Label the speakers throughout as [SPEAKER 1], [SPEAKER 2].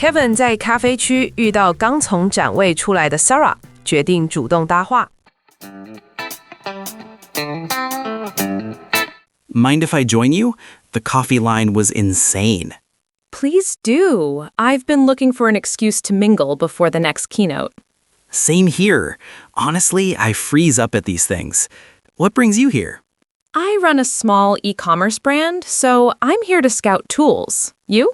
[SPEAKER 1] Kevin 在咖啡区遇到刚从展位出来的 Sarah， 决定主动搭话。
[SPEAKER 2] Mind if I join you? The coffee line was insane.
[SPEAKER 3] Please do. I've been looking for an excuse to mingle before the next keynote.
[SPEAKER 2] Same here. Honestly, I freeze up at these things. What brings you here?
[SPEAKER 3] I run a small e-commerce brand, so I'm here to scout tools. You?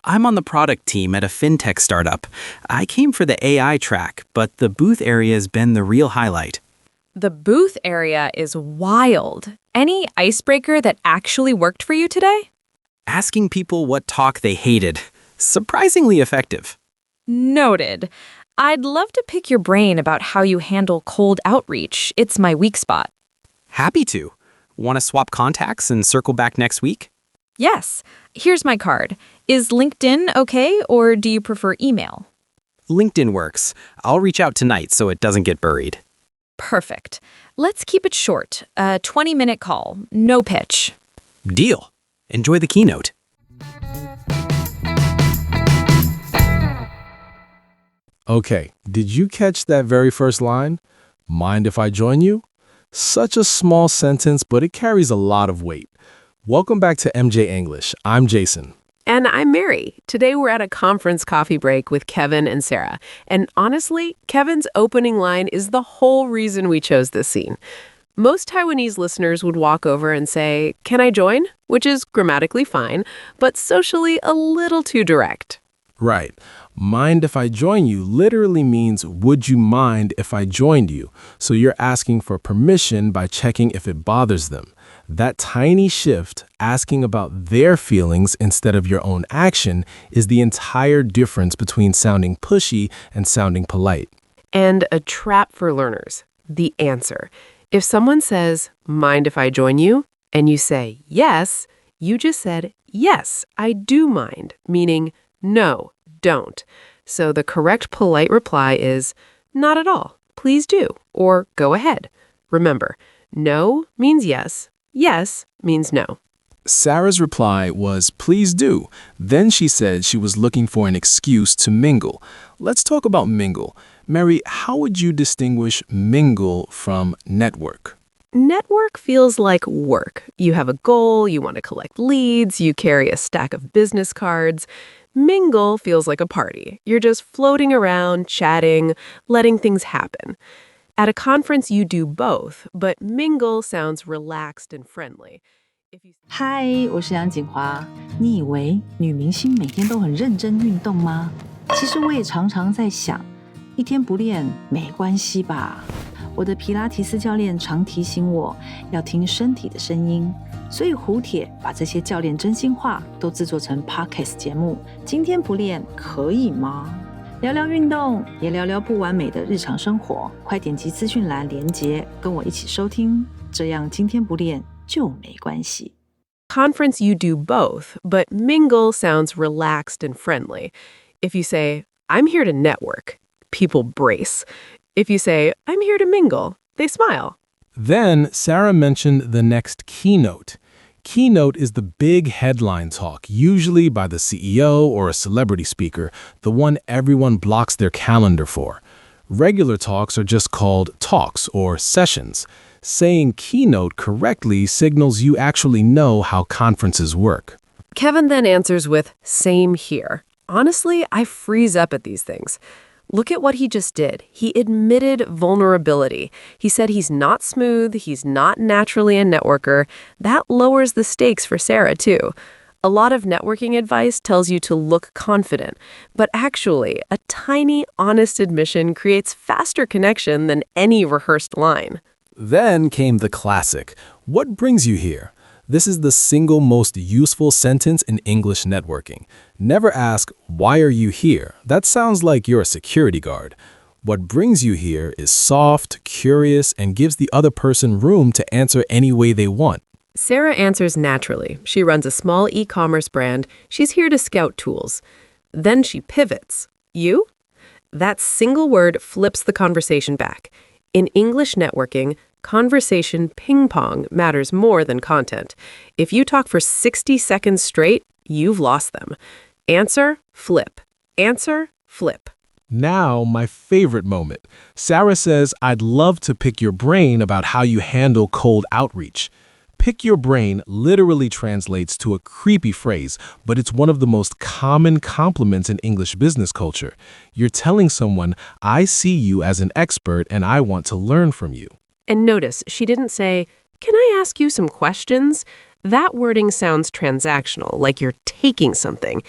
[SPEAKER 2] I'm on the product team at a fintech startup. I came for the AI track, but the booth area has been the real highlight.
[SPEAKER 3] The booth area is wild. Any icebreaker that actually worked for you today?
[SPEAKER 2] Asking people what talk they hated. Surprisingly effective.
[SPEAKER 3] Noted. I'd love to pick your brain about how you handle cold outreach. It's my weak spot.
[SPEAKER 2] Happy to. Want to swap contacts and circle back next week?
[SPEAKER 3] Yes. Here's my card. Is LinkedIn okay, or do you prefer email?
[SPEAKER 2] LinkedIn works. I'll reach out tonight so it doesn't get buried.
[SPEAKER 3] Perfect. Let's keep it short. A 20-minute call. No pitch.
[SPEAKER 2] Deal. Enjoy the keynote.
[SPEAKER 4] Okay, did you catch that very first line? Mind if I join you? Such a small sentence, but it carries a lot of weight. Welcome back to MJ English. I'm Jason.
[SPEAKER 1] And I'm Mary. Today we're at a conference coffee break with Kevin and Sarah. And honestly, Kevin's opening line is the whole reason we chose this scene. Most Taiwanese listeners would walk over and say, "Can I join?" Which is grammatically fine, but socially a little too direct.
[SPEAKER 4] Right. Mind if I join you literally means would you mind if I joined you? So you're asking for permission by checking if it bothers them. That tiny shift, asking about their feelings instead of your own action, is the entire difference between sounding pushy and sounding polite.
[SPEAKER 1] And a trap for learners, the answer. If someone says, "Mind if I join you?" and you say, "Yes," you just said, "Yes, I do mind," meaning, "No, don't." So the correct polite reply is, "Not at all, please do," or "Go ahead." Remember, no means yes, yes means no.
[SPEAKER 4] Sarah's reply was, "Please do." Then she said she was looking for an excuse to mingle. Let's talk about mingle. Mary, how would you distinguish mingle from network?
[SPEAKER 1] Network feels like work. You have a goal, you want to collect leads, you carry a stack of business cards. Mingle feels like a party. You're just floating around, chatting, letting things happen. At a conference, you do both, but mingle sounds relaxed and friendly.
[SPEAKER 5] 嗨，我是杨锦华。你以为女明星每天都很认真运动吗？其实我也常常在想，一天不练没关系吧？我的皮拉提斯教练常提醒我要听身体的声音，所以胡铁把这些教练真心话都制作成 Podcast 节目。今天不练可以吗？聊聊运动，也聊聊不完美的日常生活。快点击资讯栏连结，跟我一起收听，这样今天不练就没关系。
[SPEAKER 1] Conference, you do both, but mingle sounds relaxed and friendly. If you say, "I'm here to network," people brace. If you say, "I'm here to mingle," they smile.
[SPEAKER 4] Then Sarah mentioned the next keynote. Keynote is the big headline talk, usually by the CEO or a celebrity speaker, the one everyone blocks their calendar for. Regular talks are just called talks or sessions. Saying keynote correctly signals you actually know how conferences work.
[SPEAKER 1] Kevin then answers with, "Same here. Honestly, I freeze up at these things." Look at what he just did. He admitted vulnerability. He said he's not smooth, he's not naturally a networker. That lowers the stakes for Sarah, too. A lot of networking advice tells you to look confident, but actually, a tiny, honest admission creates faster connection than any rehearsed line.
[SPEAKER 4] Then came the classic, "What brings you here?" This is the single most useful sentence in English networking. Never ask, "Why are you here?" That sounds like you're a security guard. What brings you here is soft, curious, and gives the other person room to answer any way they want.
[SPEAKER 1] Sarah answers naturally. She runs a small e-commerce brand. She's here to scout tools. Then she pivots. You? That single word flips the conversation back. In English networking, conversation ping-pong matters more than content. If you talk for 60 seconds straight, you've lost them. Answer, flip. answer, flip.
[SPEAKER 4] Now, my favorite moment. Sarah says, I'd love to pick your brain about how you handle cold outreach. Pick your brain literally translates to a creepy phrase, but it's one of the most common compliments in English business culture. You're telling someone, I see you as an expert and I want to learn from you.
[SPEAKER 1] And notice, she didn't say, can I ask you some questions? That wording sounds transactional, like you're taking something.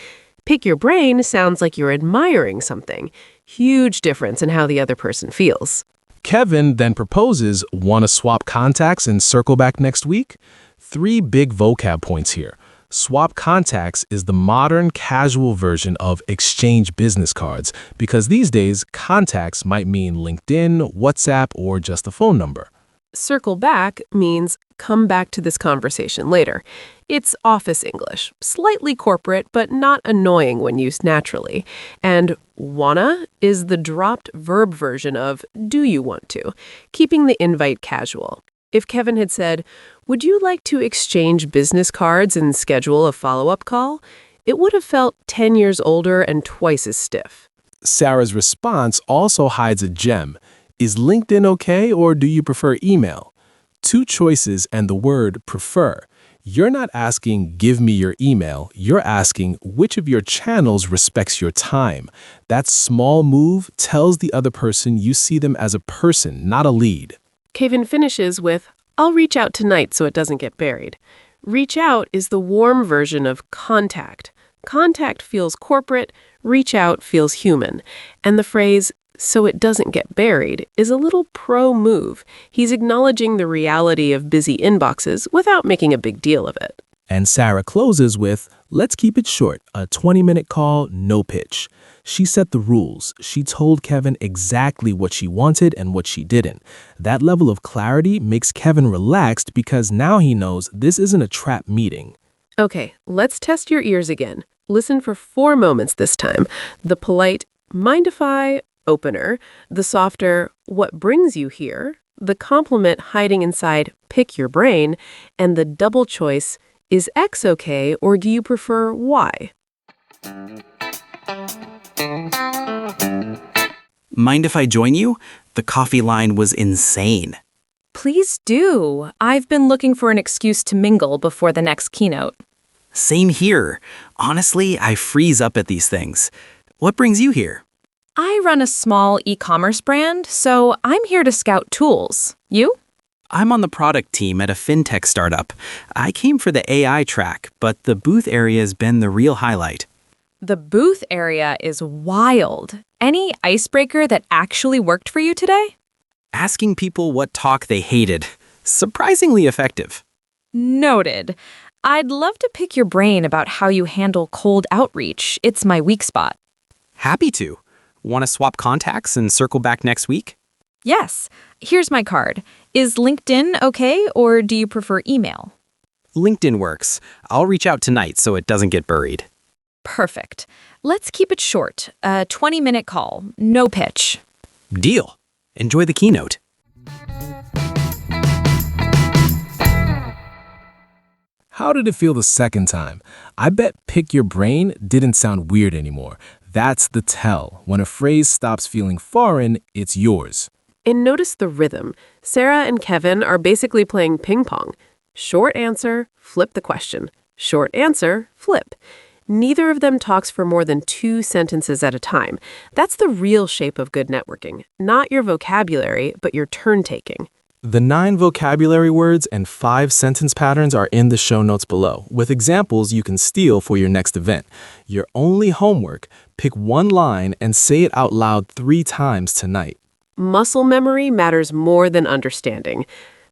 [SPEAKER 1] Pick your brain sounds like you're admiring something. Huge difference in how the other person feels.
[SPEAKER 4] Kevin then proposes, want to swap contacts and circle back next week? 3 big vocab points here. Swap contacts is the modern casual version of exchange business cards because these days contacts might mean LinkedIn, WhatsApp, or just a phone number.
[SPEAKER 1] Circle back means come back to this conversation later. It's office English, slightly corporate, but not annoying when used naturally. And wanna is the dropped verb version of do you want to, keeping the invite casual. If Kevin had said, would you like to exchange business cards and schedule a follow-up call? It would have felt 10 years older and twice as stiff.
[SPEAKER 4] Sarah's response also hides a gem. Is LinkedIn okay or do you prefer email? 2 choices and the word prefer. You're not asking, give me your email. You're asking, which of your channels respects your time? That small move tells the other person you see them as a person, not a lead.
[SPEAKER 1] Kevin finishes with, I'll reach out tonight so it doesn't get buried. Reach out is the warm version of contact. Contact feels corporate, reach out feels human. And the phrase, so it doesn't get buried, is a little pro move. He's acknowledging the reality of busy inboxes without making a big deal of it.
[SPEAKER 4] And Sarah closes with, let's keep it short, a 20-minute call, no pitch. She set the rules. She told Kevin exactly what she wanted and what she didn't. That level of clarity makes Kevin relaxed because now he knows this isn't a trap meeting.
[SPEAKER 1] Okay, let's test your ears again. Listen for 4 moments this time. The polite, mind if I opener, the softer, what brings you here, the compliment hiding inside, pick your brain, and the double choice, is X okay or do you prefer Y?
[SPEAKER 2] Mind if I join you? The coffee line was insane.
[SPEAKER 3] Please do. I've been looking for an excuse to mingle before the next keynote.
[SPEAKER 2] Same here. Honestly, I freeze up at these things. What brings you here?
[SPEAKER 3] I run a small e-commerce brand, so I'm here to scout tools. You?
[SPEAKER 2] I'm on the product team at a fintech startup. I came for the AI track, but the booth area has been the real highlight.
[SPEAKER 3] The booth area is wild. Any icebreaker that actually worked for you today?
[SPEAKER 2] Asking people what talk they hated. Surprisingly effective.
[SPEAKER 3] Noted. I'd love to pick your brain about how you handle cold outreach. It's my weak spot.
[SPEAKER 2] Happy to. Want to swap contacts and circle back next week?
[SPEAKER 3] Yes. Here's my card. Is LinkedIn okay, or do you prefer email?
[SPEAKER 2] LinkedIn works. I'll reach out tonight so it doesn't get buried.
[SPEAKER 3] Perfect. Let's keep it short. A 20-minute call. No pitch.
[SPEAKER 2] Deal. Enjoy the keynote.
[SPEAKER 4] How did it feel the second time? I bet pick your brain didn't sound weird anymore. That's the tell. When a phrase stops feeling foreign, it's yours.
[SPEAKER 1] And notice the rhythm. Sarah and Kevin are basically playing ping pong. Short answer, flip the question. Short answer, flip. Neither of them talks for more than 2 sentences at a time. That's the real shape of good networking. Not your vocabulary, but your turn-taking.
[SPEAKER 4] The 9 vocabulary words and 5 sentence patterns are in the show notes below, with examples you can steal for your next event. Your only homework, pick 1 line and say it out loud 3 times tonight.
[SPEAKER 1] Muscle memory matters more than understanding.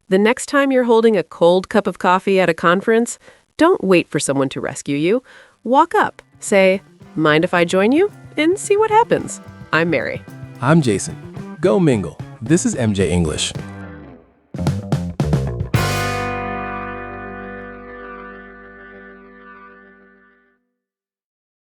[SPEAKER 1] The next time you're holding a cold cup of coffee at a conference, don't wait for someone to rescue you. Walk up, say, mind if I join you? And see what happens. I'm Mary.
[SPEAKER 4] I'm Jason. Go mingle. This is MJ English.